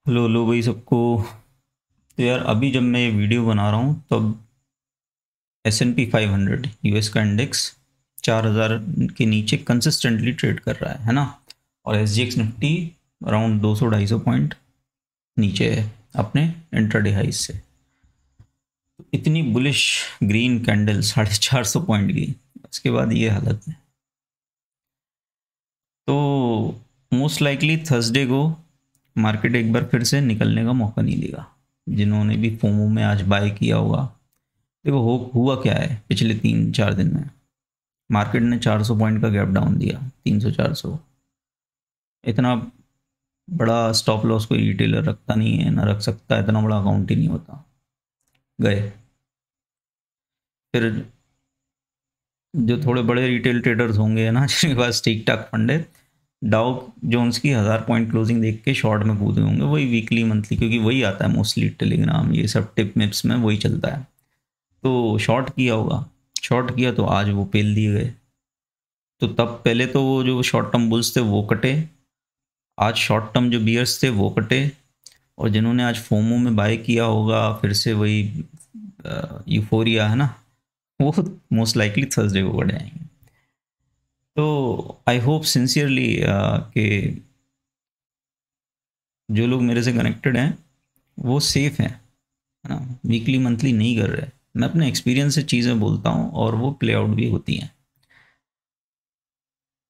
Hello hello भाई सबको। तो यार अभी जब मैं ये वीडियो बना रहा हूँ तब S&P 500 यूएस का इंडेक्स 4000 के नीचे कंसिस्टेंटली ट्रेड कर रहा है ना। और SGX निफ्टी अराउंड 200-250 पॉइंट नीचे है अपने इंट्राडे हाइज से। तो इतनी बुलिश ग्रीन कैंडल 450 पॉइंट की, उसके बाद ये हालत है। तो मोस्ट लाइकली थर्सडे को मार्केट एक बार फिर से निकलने का मौका नहीं देगा। जिन्होंने भी फोमो में आज बाय किया होगा, देखो हो हुआ क्या है पिछले 3-4 दिन में। मार्केट ने 400 पॉइंट का गैप डाउन दिया, 300-400। इतना बड़ा स्टॉप लॉस कोई रिटेलर रखता नहीं है, ना रख सकता, इतना बड़ा अकाउंट ही नहीं होता। गए फिर जो थोड़े बड़े रिटेल ट्रेडर्स होंगे ना जिनके पास ठीक ठाक फंड है, डाउ जोन्स की 1000 पॉइंट क्लोजिंग देख के शॉर्ट में कूदे होंगे। वही वीकली मंथली, क्योंकि वही आता है मोस्टली टेलीग्राम ये सब टिप मिप्स में वही चलता है। तो शॉर्ट किया होगा, शॉर्ट किया तो आज वो पेल दिए गए। तो तब पहले तो वो जो शॉर्ट टर्म बुल्स थे वो कटे, आज शॉर्ट टर्म जो बियर्स थे वो कटे। और जिन्होंने आज फोमो में बाय किया होगा, फिर से वही यूफोरिया है ना, वो मोस्ट लाइकली थर्सडे को बढ़ जाएंगे। तो आई होप सिंसियरली कि जो लोग मेरे से कनेक्टेड हैं वो सेफ हैं, है ना, वीकली मंथली नहीं कर रहे। मैं अपने एक्सपीरियंस से चीज़ें बोलता हूँ और वो प्ले आउट भी होती हैं।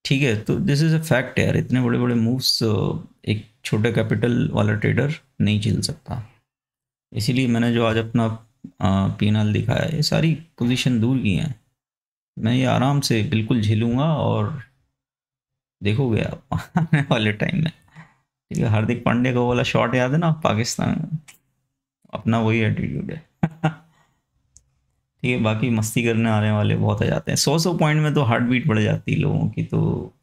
ठीक है, तो दिस इज़ अ फैक्ट यार। इतने बड़े बड़े मूव्स एक छोटे कैपिटल वाला ट्रेडर नहीं झेल सकता। इसीलिए मैंने जो आज अपना P&L दिखाया है, ये सारी पोजीशन दूर की हैं। मैं ये आराम से बिल्कुल झेलूंगा और देखोगे आप आने वाले टाइम में। ठीक है, हार्दिक पांड्या का वो वाला शॉट याद है ना पाकिस्तान में? अपना वही एटीट्यूड है। ठीक है, बाकी मस्ती करने आने वाले बहुत आ जाते हैं। 100 पॉइंट में तो हार्ट बीट बढ़ जाती है लोगों की, तो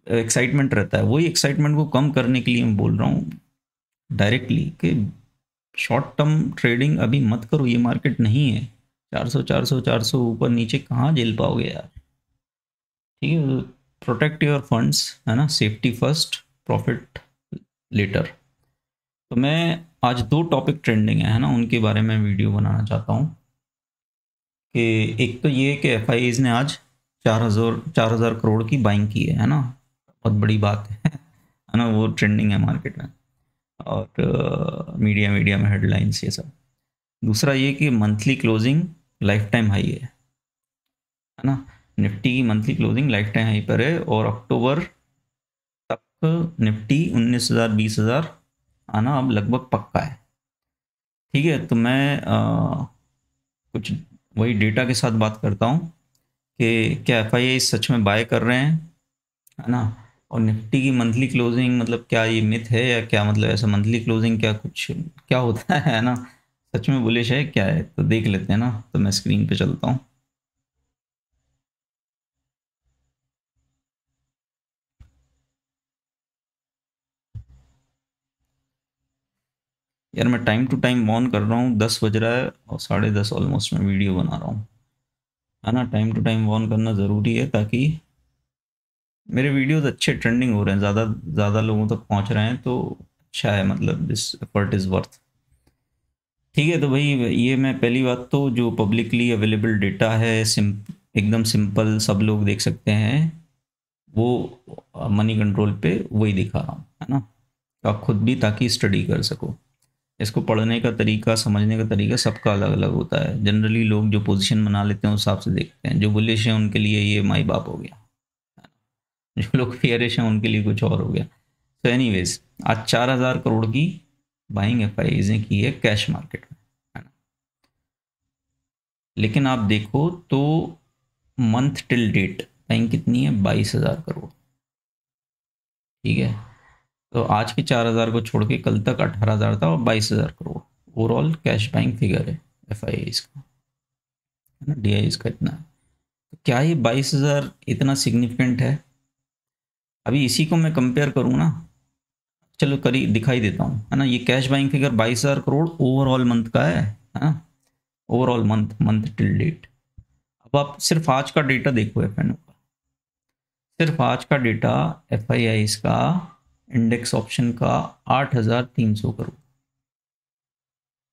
एक्साइटमेंट रहता है। वही एक्साइटमेंट को कम करने के लिए मैं बोल रहा हूँ डायरेक्टली कि शॉर्ट टर्म ट्रेडिंग अभी मत करो, ये मार्केट नहीं है। 400 ऊपर नीचे कहाँ झेल पाओगे यार। ठीक है, प्रोटेक्ट योर फंड्स, है ना, सेफ्टी फर्स्ट, प्रॉफिट लेटर। तो मैं आज दो टॉपिक ट्रेंडिंग है ना, उनके बारे में वीडियो बनाना चाहता हूँ। कि एक तो ये कि एफ ने आज 4,000 करोड़ की बाइंग की है ना, बहुत बड़ी बात है ना, वो ट्रेंडिंग है मार्केट में। और मीडिया मीडिया में हेडलाइंस ये सब। दूसरा ये कि monthly closing life time high है ना। निफ्टी की monthly closing life time high पर है और अक्टूबर तक निफ्टी 19,000 20,000 आना अब लगभग पक्का है। ठीक है, तो मैं कुछ वही डेटा के साथ बात करता हूँ कि क्या एफ सच में बाय कर रहे हैं, है ना। और निफ्टी की मंथली क्लोजिंग मतलब क्या ये मिथ है या क्या, मतलब ऐसा मंथली क्लोजिंग क्या कुछ क्या होता है ना, सच में बुलिश है क्या है, तो देख लेते हैं ना। तो मैं स्क्रीन पे चलता हूँ। यार मैं टाइम टू टाइम ऑन कर रहा हूँ, 10 बज रहा है और 10:30 ऑलमोस्ट मैं वीडियो बना रहा हूँ, है ना। टाइम टू टाइम ऑन करना ज़रूरी है ताकि मेरे वीडियोस अच्छे ट्रेंडिंग हो रहे हैं, ज़्यादा ज़्यादा लोगों तक पहुँच रहे हैं, तो अच्छा है, मतलब दिस एफर्ट इज़ वर्थ। ठीक है, तो भाई ये मैं पहली बात तो जो पब्लिकली अवेलेबल डेटा है, एकदम सिंपल, सब लोग देख सकते हैं, वो मनी कंट्रोल पे वही दिखा रहा हूँ, है ना। तो आप खुद भी ताकि स्टडी कर सको। इसको पढ़ने का तरीका, समझने का तरीका सबका अलग अलग होता है। जनरली लोग जो पोजीशन बना लेते हैं उस हिसाब से देखते हैं। जो बुलिश हैं उनके लिए ये माई बाप हो गया, जो लोग फेयरिश हैं उनके लिए कुछ और हो गया। तो एनीवेज, आज 4,000 करोड़ की बाइंग एफ ने की है कैश मार्केट में, है ना। लेकिन आप देखो तो मंथ टिल डेट बाइंग कितनी है, 22,000 करोड़। ठीक है, तो आज के 4,000 को छोड़ के कल तक 18,000 था और 22,000 crore overall cash buying figure है एफ का, है ना। का इतना है। तो क्या ये 22,000 इतना सिग्निफिकेंट है? अभी इसी को मैं कंपेयर करूँ ना, चलो करी दिखाई देता हूँ, है ना। ये cash buying figure 22,000 crore overall month का है ना। Overall month, month till date. अब आप सिर्फ आज का डेटा देखो एफ का, सिर्फ आज का डेटा एफ का इंडेक्स ऑप्शन का 8,300 करोड़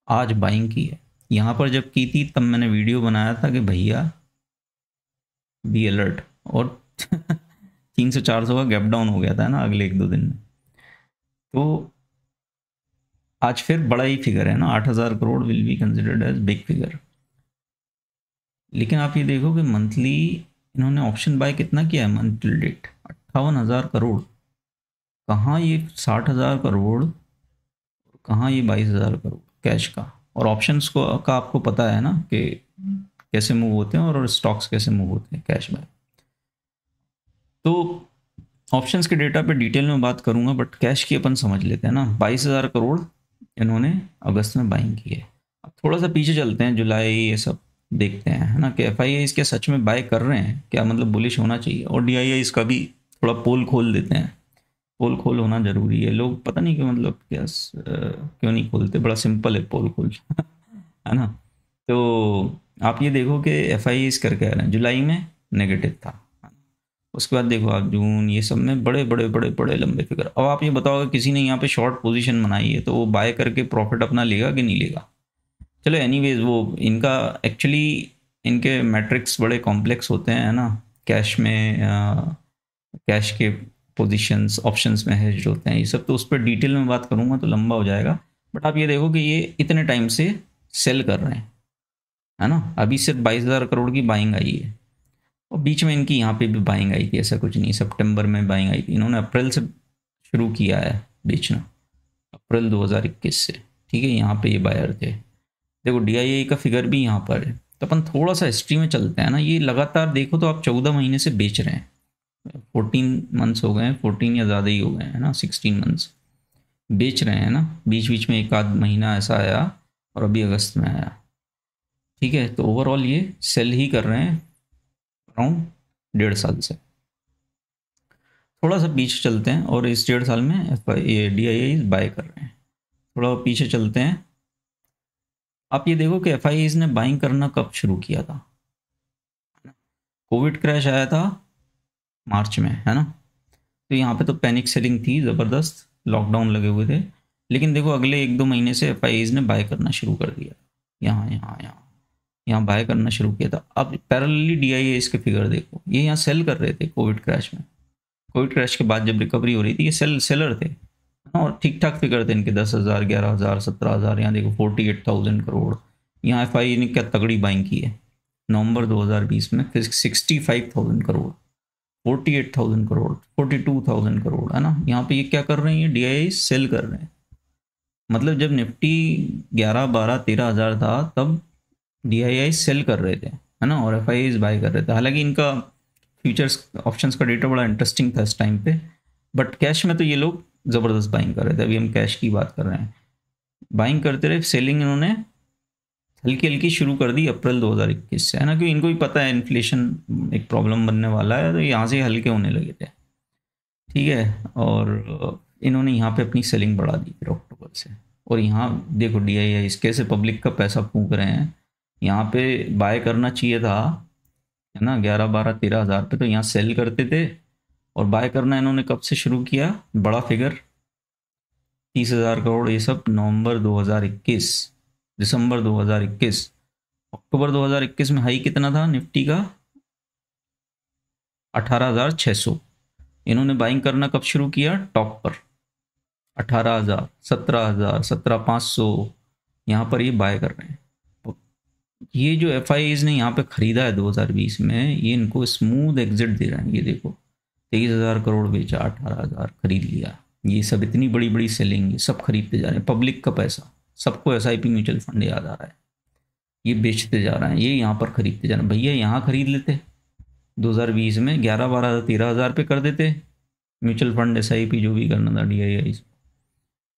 आज बाइंग की है। यहाँ पर जब की थी तब मैंने वीडियो बनाया था कि भैया बी अलर्ट, और 300-400 का गैप डाउन हो गया था ना अगले 1-2 दिन में। तो आज फिर बड़ा ही फिगर है ना, 8,000 crore will be considered as big figure. लेकिन आप ये देखो कि मंथली इन्होंने ऑप्शन बाय कितना किया है मंथ टिल डेट, 58,000 करोड़। कहाँ ये 60,000 करोड़, कहाँ ये 22,000 करोड़ कैश का। और ऑप्शंस को का आपको पता है ना कि कैसे मूव होते हैं और स्टॉक्स कैसे मूव होते हैं कैश बाय। तो ऑप्शंस के डेटा पे डिटेल में बात करूंगा, बट कैश की अपन समझ लेते हैं ना। 22,000 करोड़ इन्होंने अगस्त में बाइंग की है। अब थोड़ा सा पीछे चलते हैं, जुलाई ये सब देखते हैं, है ना, कि एफ आई क्या सच में बाय कर रहे हैं क्या, मतलब बुलिश होना चाहिए। और डी आई इसका भी थोड़ा पोल खोल देते हैं। पोल खोल होना ज़रूरी है, लोग पता नहीं क्यों, मतलब क्या क्यों नहीं खोलते, बड़ा सिंपल है पोल खोल है ना। तो आप ये देखो कि एफ आई कर कह रहे हैं जुलाई में नेगेटिव था, उसके बाद देखो आप जून ये सब में बड़े बड़े बड़े बड़े लंबे फिगर। अब आप ये बताओ किसी ने यहाँ पे शॉर्ट पोजीशन बनाई है तो वो बाय करके प्रॉफिट अपना लेगा कि नहीं लेगा। चलो एनीवेज, वो इनका एक्चुअली इनके मैट्रिक्स बड़े कॉम्प्लेक्स होते हैं, है ना। कैश में कैश के पोजीशंस ऑप्शंस में हेज्ड होते हैं ये सब, तो उस पर डिटेल में बात करूंगा तो लंबा हो जाएगा। बट आप ये देखो कि ये इतने टाइम से सेल कर रहे हैं, है ना। अभी सिर्फ 22,000 करोड़ की बाइंग आई है, और बीच में इनकी यहाँ पे भी बाइंग आई थी, ऐसा कुछ नहीं। सितंबर में बाइंग आई थी, इन्होंने अप्रैल से शुरू किया है बेचना, अप्रैल 2021 से। ठीक है, यहाँ पे ये बायर थे। देखो डी का फिगर भी यहाँ पर है। तो अपन थोड़ा सा हिस्ट्री में चलते हैं ना। ये लगातार देखो तो आप 14 महीने से बेच रहे हैं, 14 मंथ्स हो गए हैं, 14 या ज़्यादा ही हो गए हैं ना, 16 मंथ्स बेच रहे हैं ना। बीच बीच में एक आध महीना ऐसा आया और अभी अगस्त में आया। ठीक है, तो ओवरऑल ये सेल ही कर रहे हैं अराउंड 1.5 साल से। थोड़ा सा पीछे चलते हैं, और इस 1.5 साल में F I D I buy कर रहे हैं। थोड़ा पीछे चलते हैं, आप ये देखो कि एफ आई ने बाइंग करना कब शुरू किया था। कोविड क्रैश आया था मार्च में, है ना। तो यहाँ पे तो पैनिक सेलिंग थी ज़बरदस्त, लॉकडाउन लगे हुए थे। लेकिन देखो अगले 1-2 महीने से एफ आई ने बाय करना शुरू कर दिया, यहाँ यहाँ यहाँ यहाँ बाय करना शुरू किया था। अब पैरेलली डी आई इसके फिगर देखो, ये यहाँ सेल कर रहे थे कोविड क्रैश में। कोविड क्रैश के बाद जब रिकवरी हो रही थी ये सेलर थे, और ठीक ठाक फिगर थे इनके, 10,000, 11,000, 17,000। यहाँ देखो 48,000 करोड़। यहाँ एफ आई ने क्या तगड़ी बाइंग की है नवंबर 2020 में, फिर 65,000 करोड़, 48,000 करोड़, 42,000 करोड़, है ना। यहाँ पे ये क्या कर रहे हैं, ये डी आई सेल कर रहे हैं। मतलब जब निफ्टी 11, 12, 13 हज़ार था तब डी आई सेल कर रहे थे, है ना, और एफ आई बाय कर रहे थे। हालांकि इनका फ्यूचर्स ऑप्शंस का डेटा बड़ा इंटरेस्टिंग था इस टाइम पे, बट कैश में तो ये लोग ज़बरदस्त बाइंग कर रहे थे। अभी हम कैश की बात कर रहे हैं, बाइंग करते रहे। सेलिंग इन्होंने हल्की हल्की शुरू कर दी अप्रैल 2021 से, है ना, क्योंकि इनको भी पता है इन्फ्लेशन एक प्रॉब्लम बनने वाला है, तो यहाँ से हल्के होने लगे थे। ठीक है, और इन्होंने यहाँ पे अपनी सेलिंग बढ़ा दी फिर अक्टूबर से। और यहाँ देखो डी आई कैसे पब्लिक का पैसा फूंक रहे हैं। यहाँ पे बाय करना चाहिए था, है ना, 11, 12, 13 हज़ार पे, तो यहाँ सेल करते थे। और बाय करना इन्होंने कब से शुरू किया, बड़ा फिगर 30,000 करोड़, ये सब नवंबर 2021, दिसंबर 2021, अक्टूबर 2021 में हाई कितना था निफ्टी का, 18,600। इन्होंने बाइंग करना कब शुरू किया, टॉप पर 18,000, 17,000, 17,500, यहाँ पर ये बाय कर रहे हैं। ये जो एफ ने यहाँ पे खरीदा है 2020 में, ये इनको स्मूथ एग्जिट दे रहे हैं। ये देखो 23,000 करोड़ बेचा, 18,000 खरीद लिया। ये सब इतनी बड़ी बड़ी सेलिंग, ये सब खरीदते जा रहे हैं, पब्लिक का पैसा। सबको S I P mutual fund याद आ रहा है, ये बेचते जा रहे हैं, ये यहाँ पर खरीदते जा रहे हैं। भैया यहाँ खरीद लेते 2020 में 11, 12, 13 हज़ार पे कर देते mutual fund, S I P जो भी करना था, डी आई।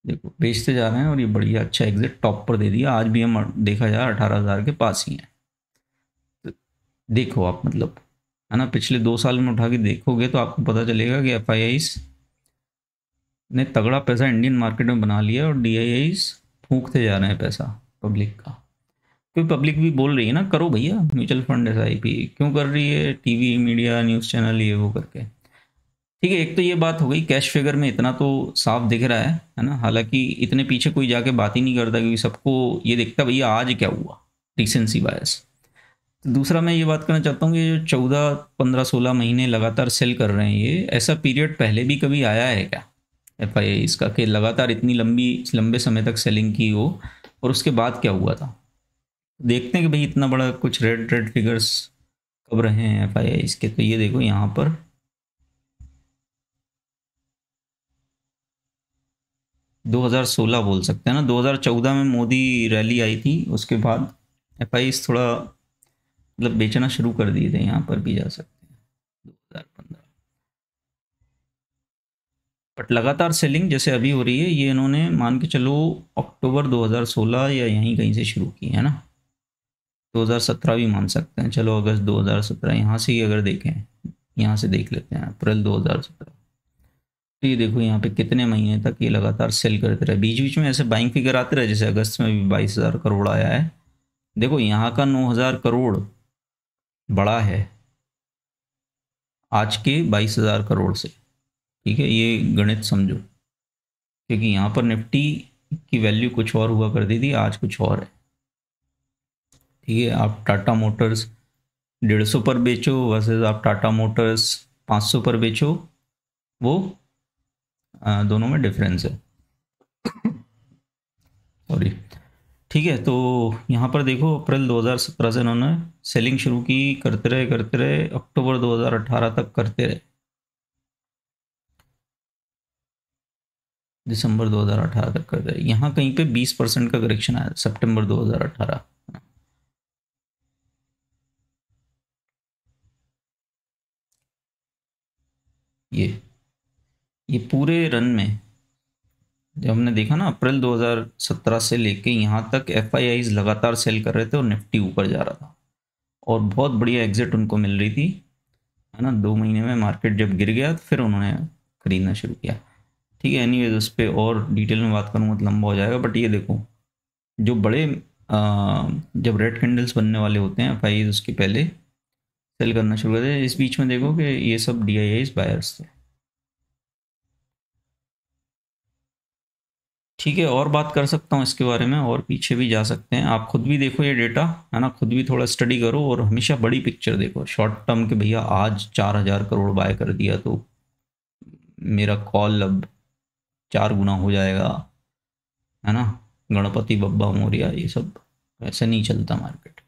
देखो बेचते जा रहे हैं, और ये बढ़िया अच्छा एग्जिट टॉप पर दे दिया। आज भी हम देखा जाए 18,000 के पास ही हैं। तो देखो आप, मतलब, है ना, पिछले 2 साल में उठा के देखोगे तो आपको पता चलेगा कि एफ ने तगड़ा पैसा इंडियन मार्केट में बना लिया, और डी फूंकते जा रहे हैं पैसा पब्लिक का। क्योंकि पब्लिक भी बोल रही है ना, करो भैया mutual fund S I P, क्यों कर रही है टीवी मीडिया न्यूज़ चैनल ये वो करके। ठीक ठीक है, एक तो ये बात हो गई, कैश फिगर में इतना तो साफ दिख रहा है ना। हालांकि इतने पीछे कोई जाके बात ही नहीं करता, क्योंकि सबको ये दिखता भैया आज क्या हुआ, रिसेंसी बायस। दूसरा मैं ये बात करना चाहता हूँ कि ये जो 14 15 16 महीने लगातार सेल कर रहे हैं, ये ऐसा पीरियड पहले भी कभी आया है क्या एफ आई इसका, कि लगातार इतनी लंबे समय तक सेलिंग की हो, और उसके बाद क्या हुआ था। देखते हैं कि भाई इतना बड़ा कुछ रेड रेड फिगर्स कब रहे हैं एफ आई इसके। तो ये देखो यहाँ पर 2016 बोल सकते हैं ना, 2014 में मोदी रैली आई थी, उसके बाद एफ आई थोड़ा मतलब बेचना शुरू कर दिए थे। यहाँ पर भी जा सकते हैं 2015, बट लगातार सेलिंग जैसे अभी हो रही है, ये इन्होंने मान के चलो अक्टूबर 2016 या यहीं कहीं से शुरू की है ना। 2017 भी मान सकते हैं, चलो अगस्त 2017 यहाँ से ही अगर देखें, यहाँ से देख लेते हैं अप्रैल 2017। तो ये देखो यहाँ पे कितने महीने तक ये लगातार सेल करते रहे, बीच बीच में ऐसे बाइंग फिगर आते रहे, जैसे अगस्त में भी 22,000 करोड़ आया है। देखो यहाँ का 9,000 करोड़ बड़ा है आज के 22,000 करोड़ से। ठीक है, ये गणित समझो, क्योंकि यहाँ पर निफ्टी की वैल्यू कुछ और हुआ करती थी, आज कुछ और है। ठीक है, आप टाटा मोटर्स 150 पर बेचो वर्सेस आप टाटा मोटर्स 500 पर बेचो, वो दोनों में डिफरेंस है। सॉरी। ठीक है, तो यहाँ पर देखो अप्रैल 2017 से उन्होंने सेलिंग शुरू की, करते रहे अक्टूबर 2018 तक करते रहे, दिसंबर 2018 तक करते रहे। यहाँ कहीं पे 20% का करेक्शन आया सितंबर 2018। ये पूरे रन में जब हमने देखा ना, अप्रैल 2017 से लेके यहाँ तक एफ लगातार सेल कर रहे थे और निफ्टी ऊपर जा रहा था, और बहुत बढ़िया एग्जिट उनको मिल रही थी, है ना। 2 महीने में मार्केट जब गिर गया तो फिर उन्होंने खरीदना शुरू किया। ठीक है, एनीवेज उस पर और डिटेल में बात करूँगा तो लंबा हो जाएगा, बट ये देखो जो बड़े जब रेड कैंडल्स बनने वाले होते हैं एफ उसके पहले सेल करना शुरू करते हैं। इस बीच में देखो कि ये सब डी आई बायर्स थे। ठीक है, और बात कर सकता हूँ इसके बारे में, और पीछे भी जा सकते हैं, आप खुद भी देखो ये डेटा, है ना, खुद भी थोड़ा स्टडी करो, और हमेशा बड़ी पिक्चर देखो, शॉर्ट टर्म के भैया आज 4,000 करोड़ बाय कर दिया तो मेरा कॉल अब 4 गुना हो जाएगा, है ना, गणपति बब्बा मोरिया, ये सब ऐसे नहीं चलता मार्केट।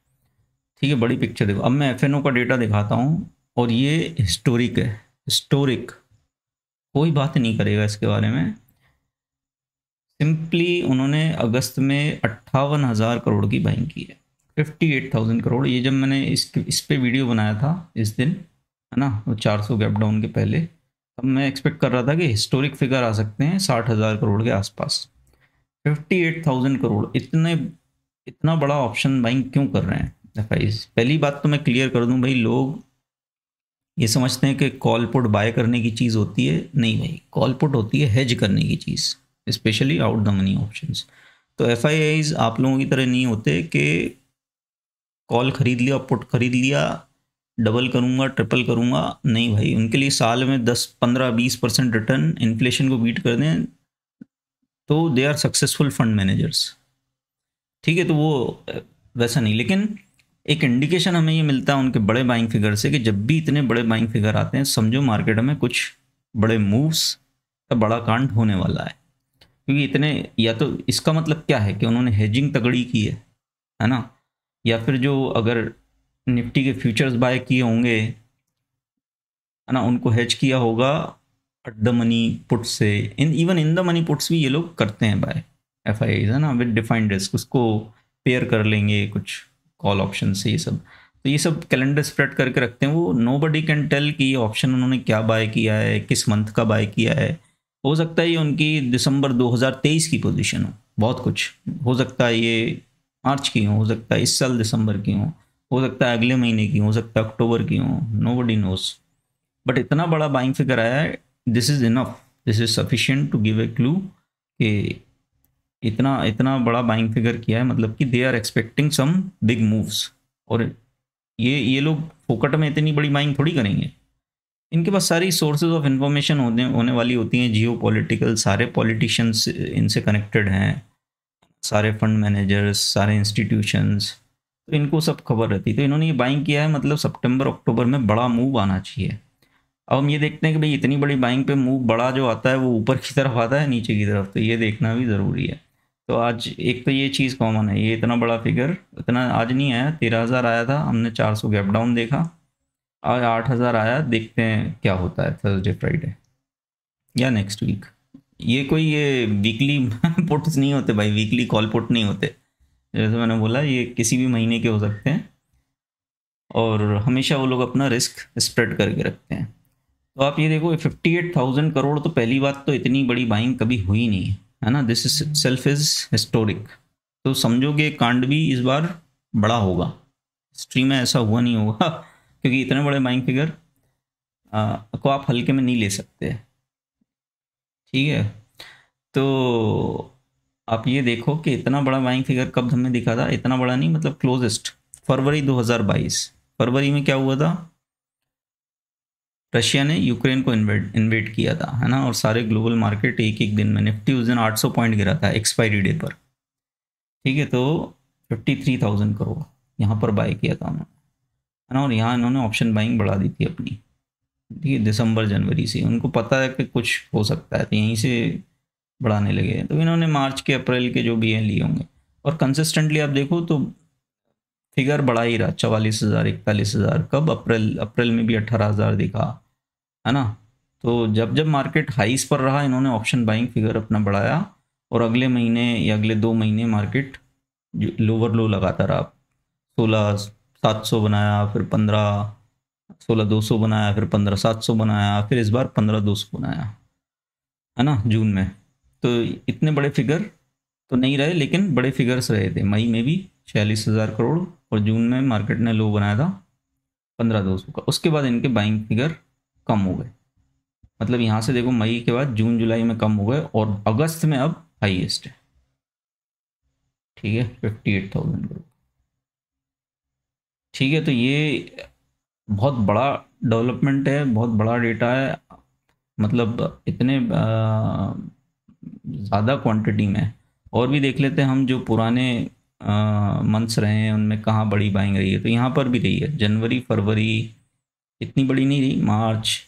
ठीक है, बड़ी पिक्चर देखो। अब मैं एफ का डेटा दिखाता हूँ, और ये हिस्टोरिक है, हिस्टोरिक, कोई बात नहीं करेगा इसके बारे में। सिंपली उन्होंने अगस्त में 58,000 करोड़ की बाइंग की है, 58,000 करोड़। ये जब मैंने इस पे वीडियो बनाया था इस दिन, है ना, वो 400 गैप डाउन के पहले, तब मैं एक्सपेक्ट कर रहा था कि हिस्टोरिक फिगर आ सकते हैं 60,000 करोड़ के आसपास। 58,000 करोड़, इतना बड़ा ऑप्शन बाइंग क्यों कर रहे हैं एफ। पहली बात तो मैं क्लियर कर दूं भाई, लोग ये समझते हैं कि कॉल पुट बाय करने की चीज़ होती है, नहीं भाई, कॉल पुट होती है हेज करने की चीज़, specially out the money options. तो एफ आप लोगों की तरह नहीं होते कि कॉल खरीद लिया पुट खरीद लिया डबल करूंगा ट्रिपल करूंगा, नहीं भाई, उनके लिए साल में 10 15 20% रिटर्न इन्फ्लेशन को बीट कर दें तो they are successful fund managers. ठीक है, तो वो वैसा नहीं, लेकिन एक इंडिकेशन हमें ये मिलता है उनके बड़े बाइंग फिगर से, कि जब भी इतने बड़े बाइंग फिगर आते हैं समझो मार्केट में कुछ बड़े मूव्स का बड़ा कांड होने वाला है। क्योंकि इतने, या तो इसका मतलब क्या है कि उन्होंने हेजिंग तगड़ी की है ना, या फिर जो अगर निफ्टी के फ्यूचर्स बाय किए होंगे, है ना, उनको हेज किया होगा एट द मनी पुट से, इन द मनी पुट्स भी ये लोग करते हैं बाय एफ है ना, विद डिफाइंड रिस्क, उसको पेयर कर लेंगे कुछ कॉल ऑप्शन से, ये सब। तो ये सब कैलेंडर स्प्रेड करके रखते हैं, वो नो बडी कैन टेल कि ये ऑप्शन उन्होंने क्या बाय किया है, किस मंथ का बाय किया है। हो सकता है ये उनकी दिसंबर 2023 की पोजीशन बहुत कुछ हो सकता है, ये मार्च की हो सकता है इस साल दिसंबर की हो सकता है अगले महीने की, हो सकता है अक्टूबर की नो बडी नोस। बट इतना बड़ा बाइंग फिगर आया है, this is enough, this is sufficient to give a clue कि इतना इतना बड़ा बाइंग फिगर किया है, मतलब कि they are expecting some big moves. और ये लोग फोकट में इतनी बड़ी बाइंग थोड़ी करेंगे, इनके पास सारी सोर्सेज ऑफ इंफॉर्मेशन होने वाली होती हैं, जियो पॉलिटिकल, सारे पॉलिटिशियंस इनसे कनेक्टेड हैं, सारे फंड मैनेजर्स, सारे इंस्टीट्यूशंस, तो इनको सब खबर रहती है। तो इन्होंने ये बाइंग किया है, मतलब सितंबर अक्टूबर में बड़ा मूव आना चाहिए। अब हम ये देखते हैं कि भाई इतनी बड़ी बाइंग पे मूव बड़ा जो आता है वो ऊपर की तरफ आता है नीचे की तरफ, तो ये देखना भी ज़रूरी है। तो आज एक तो ये चीज़ कॉमन है, ये इतना बड़ा फिगर इतना आज नहीं आया, 13,000 आया था, हमने 400 गैप डाउन देखा, आज 8,000 आया, देखते हैं क्या होता है थर्सडे फ्राइडे या नेक्स्ट वीक। ये वीकली पुट्स नहीं होते भाई, वीकली कॉल पुट नहीं होते, जैसे मैंने बोला ये किसी भी महीने के हो सकते हैं, और हमेशा वो लोग अपना रिस्क स्प्रेड करके रखते हैं। तो आप ये देखो 58,000 करोड़, तो पहली बात तो इतनी बड़ी बाइंग कभी हुई नहीं है ना, this is self is historic. तो समझोगे कांड भी इस बार बड़ा होगा, हिस्ट्री में ऐसा हुआ नहीं होगा क्योंकि इतने बड़े बाइंग फिगर को आप हल्के में नहीं ले सकते। ठीक है, तो आप ये देखो कि इतना बड़ा बाइंग फिगर कब हमें दिखा था, इतना बड़ा नहीं मतलब क्लोजेस्ट, फरवरी 2022। फरवरी में क्या हुआ था, रशिया ने यूक्रेन को इन्वेड किया था, है ना, और सारे ग्लोबल मार्केट एक एक दिन में, निफ्टी उस दिन 800 पॉइंट गिरा था एक्सपायरी डे पर। ठीक है, तो 53,000 करोड़ यहाँ पर बाय किया था उन्होंने, है ना, और यहाँ इन्होंने ऑप्शन बाइंग बढ़ा दी थी अपनी। ठीक है, दिसंबर जनवरी से उनको पता है कि कुछ हो सकता है, तो यहीं से बढ़ाने लगे, तो इन्होंने मार्च के अप्रैल के जो भी हैं लिए होंगे, और कंसिस्टेंटली आप देखो तो फिगर बढ़ा ही रहा, 44,000, 41,000, कब अप्रैल अप्रैल में भी 18,000 दिखा, है ना। तो जब जब मार्केट हाइस पर रहा इन्होंने ऑप्शन बाइंग फिगर अपना बढ़ाया, और अगले महीने या अगले 2 महीने मार्केट लोअर लो लगाता रहा, 16,700 बनाया, फिर 16,200 बनाया, फिर 15,700 बनाया, फिर इस बार 15,200 बनाया, है ना, जून में। तो इतने बड़े फिगर तो नहीं रहे, लेकिन बड़े फिगर्स रहे थे, मई में भी 46,000 करोड़, और जून में मार्केट ने लो बनाया था 15,200 का। उसके बाद इनके बाइंग फिगर कम हो गए, मतलब यहाँ से देखो मई के बाद जून जुलाई में कम हो गए, और अगस्त में अब हाईएस्ट है। ठीक है, 58,000 करोड़। ठीक है, तो ये बहुत बड़ा डेवलपमेंट है, बहुत बड़ा डेटा है, मतलब इतने ज़्यादा क्वांटिटी में। और भी देख लेते हैं हम, जो पुराने मंथ्स रहे हैं उनमें कहाँ बड़ी बाइंग रही है, तो यहाँ पर भी रही है, जनवरी फरवरी इतनी बड़ी नहीं रही, मार्च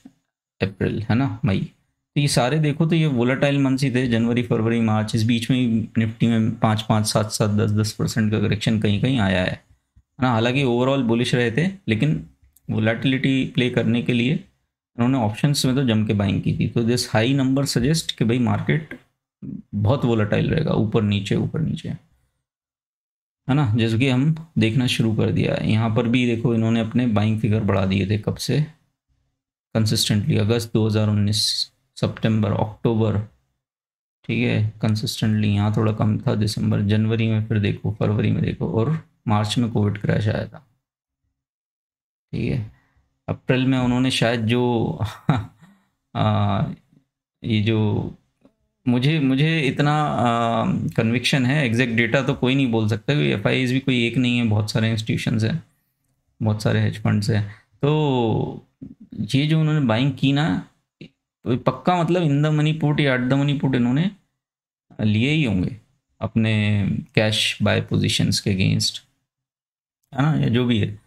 अप्रैल, है ना, मई, तो ये सारे देखो तो ये वोलेटाइल मंथ्स ही थे, जनवरी फरवरी मार्च, इस बीच में ही निफ्टी में 5-5 7-7 10-10% का करेक्शन कहीं कहीं आया है ना। हालांकि ओवरऑल बुलिश रहे थे, लेकिन वोलेटिलिटी प्ले करने के लिए उन्होंने ऑप्शंस में तो जम के बाइंग की थी। तो दिस हाई नंबर सजेस्ट कि भाई मार्केट बहुत वोलेटाइल रहेगा, ऊपर नीचे, है ना, जैसे कि हम देखना शुरू कर दिया है। यहाँ पर भी देखो इन्होंने अपने बाइंग फिगर बढ़ा दिए थे, कब से, कंसिस्टेंटली अगस्त 2019, सितंबर, अक्टूबर, ठीक है, कंसिस्टेंटली। यहाँ थोड़ा कम था दिसंबर जनवरी में, फिर देखो फरवरी में देखो, और मार्च में कोविड क्रैश आया था। ठीक है, अप्रैल में उन्होंने शायद जो ये जो, मुझे मुझे इतना कन्विक्शन है, एग्जैक्ट डेटा तो कोई नहीं बोल सकता, क्योंकि एफ भी कोई एक नहीं है, बहुत सारे इंस्टीट्यूशंस हैं, बहुत सारे हेज फंड्स हैं। तो ये जो उन्होंने बाइंग की ना, तो पक्का मतलब इन द मनी पुट या एट द मनी पुट इन्होंने लिए ही होंगे अपने कैश बाय पोजीशंस के अगेंस्ट, है ना, या जो भी है।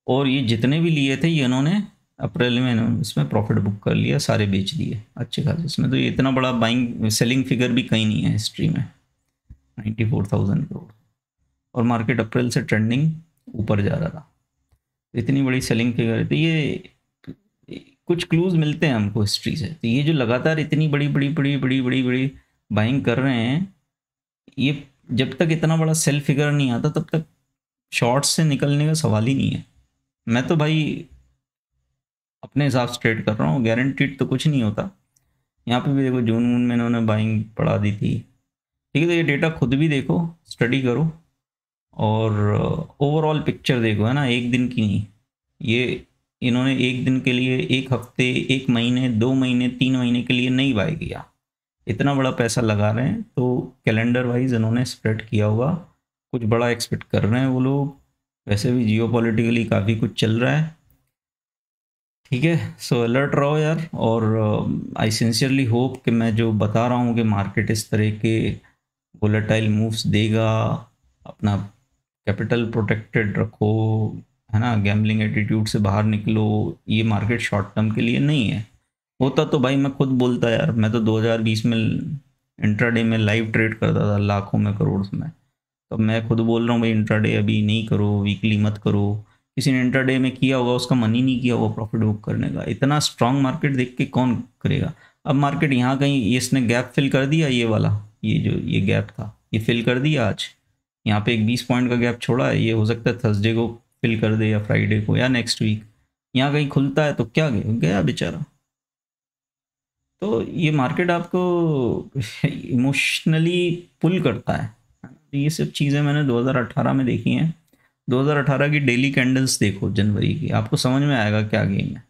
और ये जितने भी लिए थे ये इन्होंने अप्रैल में इन्होंने इसमें प्रॉफिट बुक कर लिया, सारे बेच दिए अच्छे खासे इसमें। तो ये इतना बड़ा बाइंग सेलिंग फिगर भी कहीं नहीं है हिस्ट्री में, 94,000 करोड़, और मार्केट अप्रैल से ट्रेंडिंग ऊपर जा रहा था, इतनी बड़ी सेलिंग फिगर है। तो ये कुछ क्लूज मिलते हैं हमको हिस्ट्री से, तो ये जो लगातार इतनी बड़ी बड़ी बड़ी बड़ी बड़ी बड़ी बाइंग कर रहे हैं, ये जब तक इतना बड़ा सेल फिगर नहीं आता तब तक शॉर्ट्स से निकलने का सवाल ही नहीं है। मैं तो भाई अपने हिसाब से ट्रेड कर रहा हूँ, गारंटीड तो कुछ नहीं होता। यहाँ पे भी देखो जून वून में इन्होंने बाइंग बढ़ा दी थी। ठीक है, तो ये डेटा खुद भी देखो, स्टडी करो, और ओवरऑल पिक्चर देखो, है ना, एक दिन की नहीं। ये इन्होंने एक दिन के लिए, एक हफ्ते, एक महीने, 2 महीने, 3 महीने के लिए नहीं बाय किया, इतना बड़ा पैसा लगा रहे हैं, तो कैलेंडर वाइज इन्होंने स्प्रेड किया होगा, कुछ बड़ा एक्सपेक्ट कर रहे हैं वो लोग। वैसे भी जियो पॉलिटिकली काफ़ी कुछ चल रहा है, ठीक है, सो अलर्ट रहो यार। और आई सिंसियरली होप कि मैं जो बता रहा हूँ कि मार्केट इस तरह के वोलेटाइल मूव्स देगा, अपना कैपिटल प्रोटेक्टेड रखो, है ना, गैम्बलिंग एटीट्यूड से बाहर निकलो। ये मार्केट शॉर्ट टर्म के लिए नहीं है। होता तो भाई मैं खुद बोलता यार, मैं तो 2020 में इंट्राडे में लाइव ट्रेड करता था लाखों में, करोड़ में। तो मैं खुद बोल रहा हूँ भाई इंट्राडे अभी नहीं करो, वीकली मत करो। किसी ने इंट्राडे में किया होगा, उसका मन ही नहीं किया होगा प्रॉफिट बुक करने का। इतना स्ट्रांग मार्केट देख के कौन करेगा। अब मार्केट यहाँ कहीं ये इसने गैप फिल कर दिया, ये वाला, ये जो ये गैप था ये फिल कर दिया आज। यहाँ पे एक 20 पॉइंट का गैप छोड़ा है, ये हो सकता है थर्सडे को फिल कर दे या फ्राइडे को या नेक्स्ट वीक। यहाँ कहीं खुलता है तो क्या गया बेचारा। तो ये मार्केट आपको इमोशनली पुल करता है। ये सब चीज़ें मैंने 2018 में देखी हैं। 2018 की डेली कैंडल्स देखो जनवरी की, आपको समझ में आएगा क्या गेम है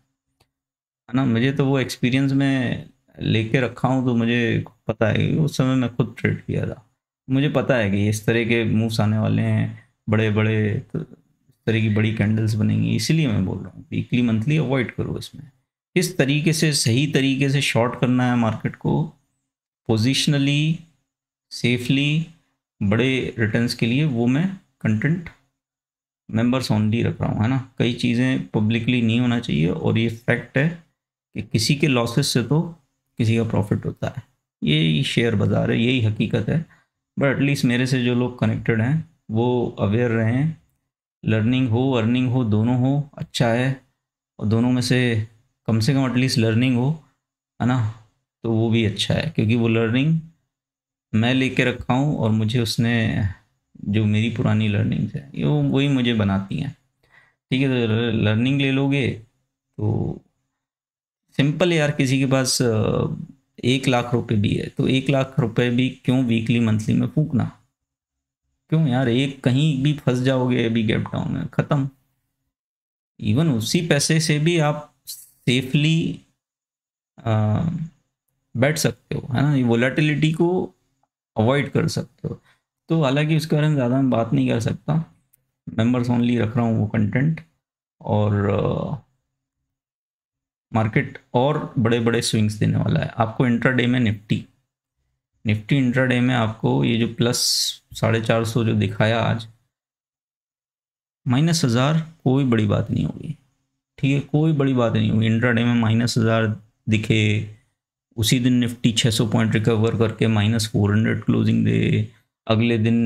ना। मुझे तो वो एक्सपीरियंस में लेके रखा हूँ, तो मुझे पता है कि उस समय मैं खुद ट्रेड किया था। मुझे पता है कि इस तरह के मूव्स आने वाले हैं, बड़े बड़े, तो इस तरह की बड़ी कैंडल्स बनेंगी। इसीलिए मैं बोल रहा हूँ वीकली मंथली अवॉइड करो इसमें। किस तरीके से सही तरीके से शॉर्ट करना है मार्केट को, पोजिशनली, सेफली, बड़े रिटर्न्स के लिए, वो मैं कंटेंट मेंबर्स ओनली रख रहा हूँ, है ना। कई चीज़ें पब्लिकली नहीं होना चाहिए, और ये फैक्ट है कि किसी के लॉसेस से तो किसी का प्रॉफिट होता है। यही शेयर बाज़ार है, यही हकीकत है। बट एटलीस्ट मेरे से जो लोग कनेक्टेड हैं वो अवेयर रहें। लर्निंग हो अर्निंग हो दोनों हो, अच्छा है। और दोनों में से कम एटलीस्ट लर्निंग हो, है ना, तो वो भी अच्छा है। क्योंकि वो लर्निंग मैं लेके रखा हूँ, और मुझे उसने जो मेरी पुरानी लर्निंग्स है ये वही मुझे बनाती हैं। ठीक है, तो लर्निंग ले लोगे तो सिंपल है यार। किसी के पास 1 लाख रुपए भी है तो 1 लाख रुपए भी क्यों वीकली मंथली में फूकना। क्यों यार, एक कहीं भी फंस जाओगे अभी गैप डाउन में, ख़त्म। इवन उसी पैसे से भी आप सेफली बैठ सकते हो, है ना। वोलेटिलिटी को अवॉइड कर सकते हो। तो हालांकि उसके बारे में ज़्यादा मैं बात नहीं कर सकता, मेंबर्स ओनली रख रहा हूँ वो कंटेंट। और मार्केट और बड़े बड़े स्विंग्स देने वाला है आपको इंट्राडे में। निफ्टी इंट्राडे में आपको ये जो प्लस 450 जो दिखाया आज, -1000 कोई बड़ी बात नहीं होगी। ठीक है, कोई बड़ी बात नहीं होगी इंट्राडे में -1000 दिखे। उसी दिन निफ्टी 600 पॉइंट रिकवर करके -400 क्लोजिंग दे, अगले दिन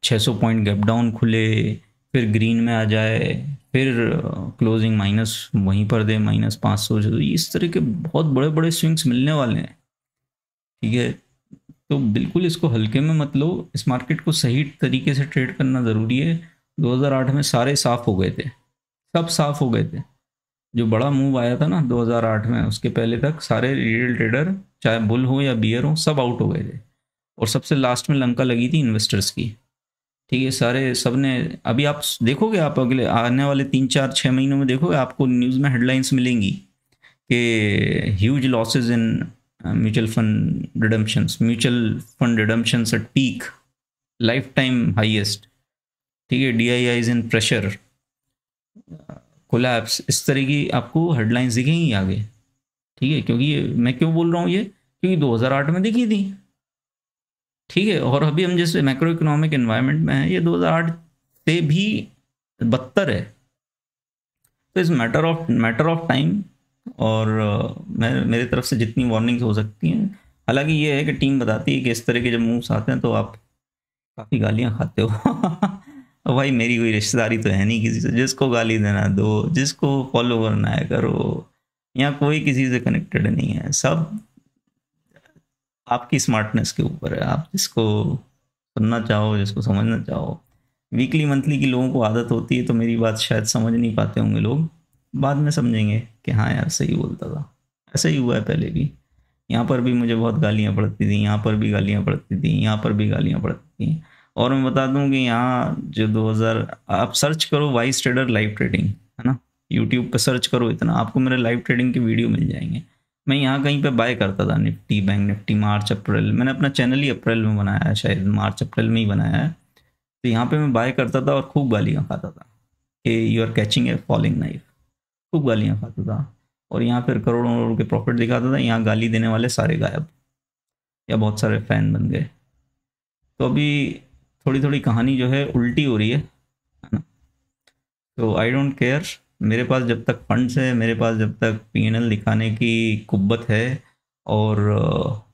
600 पॉइंट गैप डाउन खुले, फिर ग्रीन में आ जाए, फिर क्लोजिंग माइनस वहीं पर दे -500। तो इस तरह के बहुत बड़े बड़े स्विंग्स मिलने वाले हैं। ठीक है, तो बिल्कुल इसको हल्के में मत लो। इस मार्केट को सही तरीके से ट्रेड करना ज़रूरी है। 2008 में सारे साफ हो गए थे, सब साफ हो गए थे। जो बड़ा मूव आया था ना 2008 में, उसके पहले तक सारे रिटेल ट्रेडर, चाहे बुल हो या बियर हो, सब आउट हो गए थे। और सबसे लास्ट में लंका लगी थी इन्वेस्टर्स की। ठीक है, सारे सब ने, अभी आप देखोगे, आप अगले आने वाले 3 4 6 महीनों में देखोगे, आपको न्यूज़ में हेडलाइंस मिलेंगी कि huge losses in mutual fund redemptions at peak, life time highest. ठीक है, DIIs इन प्रेशर, कोलैप्स, इस तरह की आपको हेडलाइंस दिखेंगी आगे। ठीक है, क्योंकि मैं क्यों बोल रहा हूँ ये, क्योंकि 2008 में दिखी थी। ठीक है, और अभी हम जिस मैक्रो इकोनॉमिक एनवायरनमेंट में हैं, ये 2008 से भी बदतर है। तो इस मैटर ऑफ टाइम। और मैं मेरी तरफ से जितनी वार्निंग्स हो सकती हैं, हालांकि ये है कि टीम बताती है कि इस तरह के जब मूव्स आते हैं तो आप काफ़ी गालियाँ खाते हो। और भाई मेरी कोई रिश्तेदारी तो है नहीं किसी से, जिसको गाली देना दो, जिसको फॉलो करना है करो। यहाँ कोई किसी से कनेक्टेड नहीं है, सब आपकी स्मार्टनेस के ऊपर है। आप जिसको सुनना चाहो, जिसको समझना चाहो। वीकली मंथली की लोगों को आदत होती है, तो मेरी बात शायद समझ नहीं पाते होंगे लोग, बाद में समझेंगे कि हाँ यार सही बोलता था। ऐसा ही हुआ है पहले भी, यहाँ पर भी मुझे बहुत गालियाँ पड़ती थी, यहाँ पर भी गालियाँ पड़ती थी, यहाँ पर भी गालियाँ पड़ती थी। और मैं बता दूं कि यहाँ जो 2000, आप सर्च करो वाइस ट्रेडर लाइव ट्रेडिंग, है ना, यूट्यूब पे सर्च करो, इतना आपको मेरे लाइव ट्रेडिंग के वीडियो मिल जाएंगे। मैं यहाँ कहीं पे बाय करता था निफ्टी, बैंक निफ्टी, मार्च अप्रैल। मैंने अपना चैनल ही अप्रैल में बनाया है, शायद मार्च अप्रैल में ही बनाया है। तो यहाँ पे मैं बाय करता था और खूब गालियाँ खाता था कि you are catching a falling knife. खूब गालियाँ खाता था, और यहाँ फिर करोड़ों करोड़ के प्रॉफिट दिखाता था, यहाँ गाली देने वाले सारे गायब या बहुत सारे फैन बन गए। तो अभी थोड़ी थोड़ी कहानी जो है उल्टी हो रही है ना। तो आई डोंट केयर, मेरे पास जब तक फंड्स है, मेरे पास जब तक पीएनएल दिखाने की कुव्वत है, और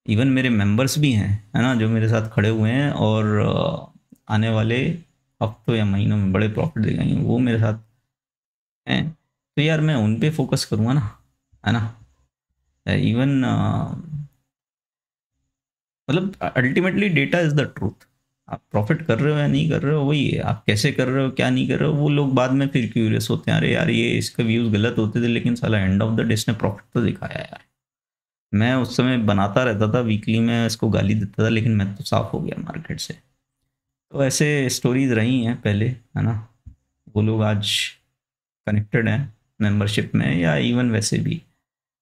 इवन मेरे मेंबर्स भी हैं, है ना, जो मेरे साथ खड़े हुए हैं और आने वाले हफ्तों या महीनों में बड़े प्रॉफिट दिखाएंगे, वो मेरे साथ हैं, तो यार मैं उन पे फोकस करूँगा ना, है ना। इवन मतलब ultimately data is the truth. आप प्रॉफिट कर रहे हो या नहीं कर रहे हो वही है, आप कैसे कर रहे हो क्या नहीं कर रहे हो, वो लोग बाद में फिर क्यूरियस होते हैं, अरे यार ये इसका व्यूज़ गलत होते थे लेकिन साला एंड ऑफ द डे इसने प्रॉफिट तो दिखाया यार। मैं उस समय बनाता रहता था वीकली में, इसको गाली देता था, लेकिन मैं तो साफ हो गया मार्केट से। तो ऐसे स्टोरीज रही हैं पहले, है ना। वो लोग आज कनेक्टेड हैं मेंबरशिप में, या इवन वैसे भी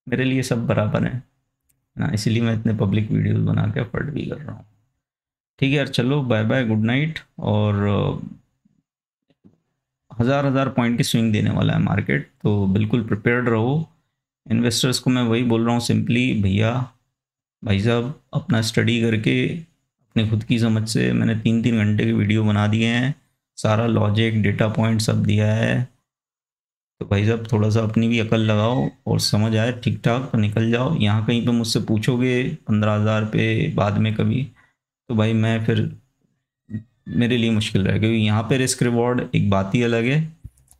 मेरे लिए सब बराबर हैं, है ना। इसीलिए मैं इतने पब्लिक वीडियोस बना के अफर्ट भी कर रहा हूँ। ठीक है यार, चलो बाय बाय, गुड नाइट। और हज़ार हज़ार पॉइंट की स्विंग देने वाला है मार्केट, तो बिल्कुल प्रिपेयर्ड रहो। इन्वेस्टर्स को मैं वही बोल रहा हूँ सिंपली, भैया भाई साहब अपना स्टडी करके, अपने खुद की समझ से, मैंने 3-3 घंटे के वीडियो बना दिए हैं, सारा लॉजिक डेटा पॉइंट सब दिया है। तो भाई साहब थोड़ा सा अपनी भी अकल लगाओ, और समझ आए ठीक ठाक तो निकल जाओ। यहाँ कहीं पे मुझसे पूछोगे 15,000 पे बाद में कभी, तो भाई मैं फिर, मेरे लिए मुश्किल रहेगा, क्योंकि यहाँ पे रिस्क रिवॉर्ड एक बात ही अलग है,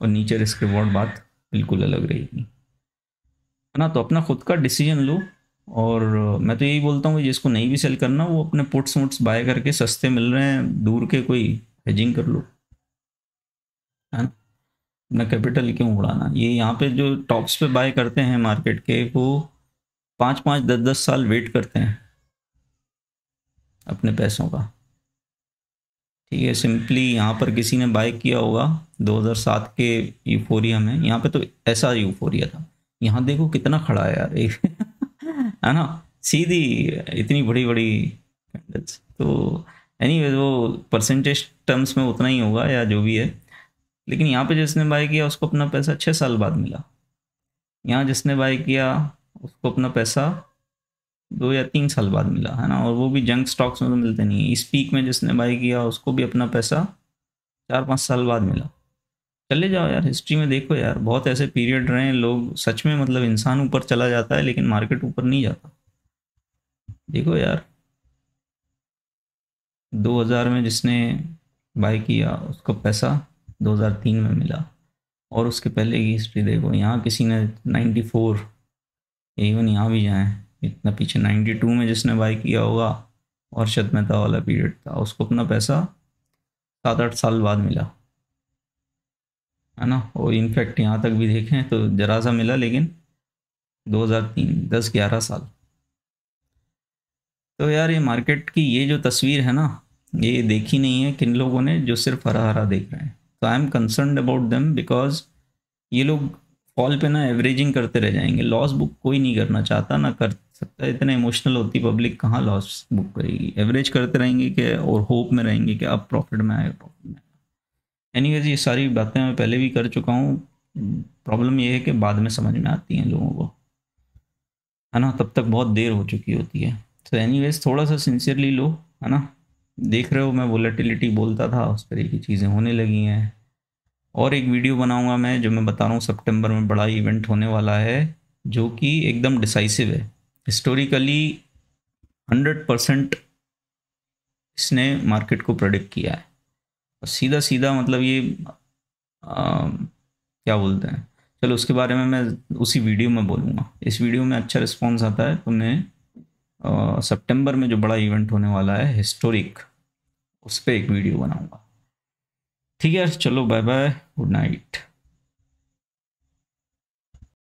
और नीचे रिस्क रिवॉर्ड बात बिल्कुल अलग रहेगी, है ना। तो अपना खुद का डिसीजन लो। और मैं तो यही बोलता हूँ कि जिसको नहीं भी सेल करना, वो अपने पुट्स मुट्स बाय करके, सस्ते मिल रहे हैं दूर के, कोई हेजिंग कर लो, है ना। अपना कैपिटल क्यों उड़ाना। ये यहाँ पे जो टॉप्स पे बाय करते हैं मार्केट के, वो 5-5, 10-10 साल वेट करते हैं अपने पैसों का। ठीक है, सिंपली यहाँ पर किसी ने बाय किया होगा 2007 के यूफोरिया में, यहाँ पे तो ऐसा यूफोरिया था, यहाँ देखो कितना खड़ा है यार एक है ना, सीधी इतनी बड़ी बड़ी कैंडल्स। तो एनीवेज वो परसेंटेज टर्म्स में उतना ही होगा या जो भी है, लेकिन यहाँ पे जिसने बाय किया उसको अपना पैसा 6 साल बाद मिला। यहाँ जिसने बाय किया उसको अपना पैसा 2 या 3 साल बाद मिला, है ना। और वो भी जंक स्टॉक्स में तो मिलते नहीं है। इस पीक में जिसने बाय किया उसको भी अपना पैसा 4-5 साल बाद मिला। चले जाओ यार, हिस्ट्री में देखो यार, बहुत ऐसे पीरियड रहे हैं, लोग सच में, मतलब इंसान ऊपर चला जाता है लेकिन मार्केट ऊपर नहीं जाता। देखो यार, 2000 में जिसने बाय किया उसको पैसा 2003 में मिला, और उसके पहले की हिस्ट्री देखो, यहाँ किसी ने 94, इवन यहाँ भी जाए इतना पीछे, 92 में जिसने बाय किया होगा, अर्शद मेहता वाला पीरियड था, उसको अपना पैसा 7-8 साल बाद मिला, है ना। और इनफैक्ट यहाँ तक भी देखें तो जरा सा मिला, लेकिन 2003, 10-11 साल। तो यार ये मार्केट की ये जो तस्वीर है ना, ये देखी नहीं है किन लोगों ने, जो सिर्फ हरा हरा देख रहे हैं। तो I am concerned about them, because ये लोग फॉल पे ना एवरेजिंग करते रह जाएंगे। लॉस बुक कोई नहीं करना चाहता, ना कर सकता। इतने इमोशनल होती पब्लिक, कहाँ लॉस बुक करेगी। एवरेज करते रहेंगे कि, और होप में रहेंगे कि अब प्रॉफिट में आएगा, प्रॉफिट में आएगा। एनीवेज ये सारी बातें मैं पहले भी कर चुका हूँ। प्रॉब्लम ये है कि बाद में समझ में आती हैं लोगों को, है ना, तब तक बहुत देर हो चुकी होती है। तो एनीवेज थोड़ा सा सिंसियरली लो, है ना। देख रहे हो मैं वोलेटिलिटी बोलता था, उस तरह की चीज़ें होने लगी हैं। और एक वीडियो बनाऊंगा मैं, जो मैं बता रहा हूँ सितंबर में बड़ा इवेंट होने वाला है, जो कि एकदम डिसाइसिव है हिस्टोरिकली। 100% इसने मार्केट को प्रेडिक्ट किया है, और सीधा सीधा मतलब ये क्या बोलते हैं, चलो उसके बारे में मैं उसी वीडियो में बोलूँगा। इस वीडियो में अच्छा रिस्पॉन्स आता है तो मैं सितंबर में जो बड़ा इवेंट होने वाला है हिस्टोरिक, उस पर एक वीडियो बनाऊँगा। ठीक है, चलो बाय बाय, गुड नाइट।